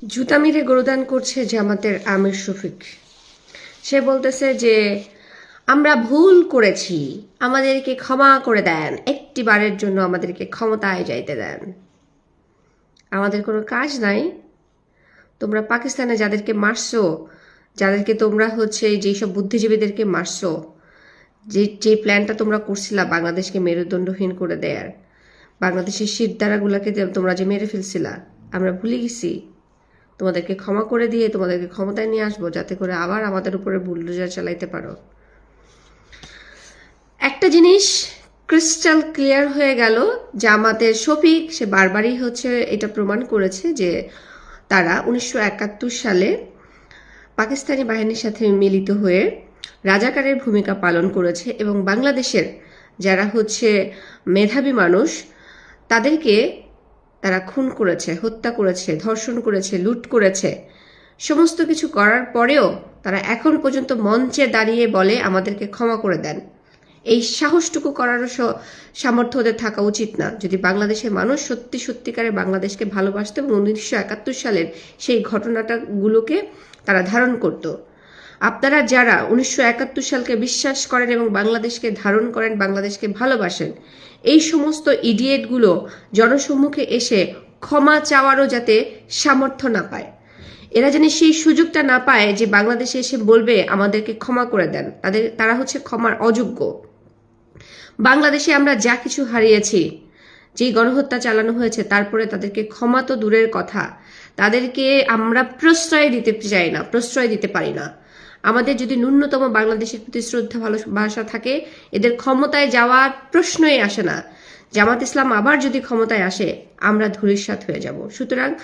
জুতা মেরে গরুদান করছে জামাতের আমির শফিক। সে বলতেছে যে আমরা ভুল করেছি, আমাদেরকে ক্ষমা করে দেন, একটি বারের জন্য আমাদেরকে ক্ষমতায় যাইতে দেন। আমাদের কোনো কাজ নাই। তোমরা পাকিস্তানে যাদেরকে মারছো, যাদেরকে তোমরা যেসব বুদ্ধিজীবীদেরকে মারছো, যে প্ল্যানটা তোমরা করছিলা বাংলাদেশকে মেরুদণ্ডহীন করে দেয়ার, বাংলাদেশের শিরদাঁড়াগুলোকে তোমরা যে মেরে ফেলছিলা, আমরা ভুলে গেছি। তোমাদেরকে ক্ষমা করে দিয়ে তোমাদেরকে ক্ষমতায় নিয়ে আসবো, যাতে করে আবার আমাদের উপরে বুলডোজার চালাইতে পারো। একটা জিনিস ক্রিস্টাল ক্লিয়ার হয়ে গেল, জামাতের শফিক সে বারবারই এটা প্রমাণ করেছে যে তারা 1971 সালে পাকিস্তানি বাহিনীর সাথে মিলিত হয়ে রাজাকারের ভূমিকা পালন করেছে এবং বাংলাদেশের যারা মেধাবী মানুষ তাদেরকে তারা খুন করেছে, হত্যা করেছে, ধর্ষণ করেছে, লুট করেছে। সমস্ত কিছু করার পরেও তারা এখন পর্যন্ত মঞ্চে দাঁড়িয়ে বলে আমাদেরকে ক্ষমা করে দেন। এই সাহসটুকু করারও সামর্থ্য ওদের থাকা উচিত না, যদি বাংলাদেশের মানুষ সত্যিকারে বাংলাদেশকে ভালোবাসত এবং 1971 সালের সেই ঘটনাগুলোকে তারা ধারণ করত। আপনারা যারা 1971 সালকে বিশ্বাস করেন এবং বাংলাদেশকে ধারণ করেন, বাংলাদেশকে ভালোবাসেন, এই সমস্ত ইডিয়েটগুলো জনসম্মুখে এসে ক্ষমা চাওয়ারও যাতে সামর্থ্য না পায়, এরা যেন সেই সুযোগটা না পায় যে বাংলাদেশে এসে বলবে আমাদেরকে ক্ষমা করে দেন। তারা ক্ষমার অযোগ্য। বাংলাদেশে আমরা যা কিছু হারিয়েছি, যে গণহত্যা চালানো হয়েছে, তারপরে তাদেরকে ক্ষমা তো দূরের কথা, তাদেরকে আমরা প্রশ্রয় দিতে চাই না, প্রশ্রয় দিতে পারি না। আমাদের যদি ন্যূনতম বাংলাদেশের প্রতি শ্রদ্ধা ভালোবাসা থাকে, এদের ক্ষমতায় যাওয়ার প্রশ্নই আসে না। জামাত ইসলাম আবার যদি ক্ষমতায় আসে, আমরা ধূলিসাৎ হয়ে যাব। সুতরাং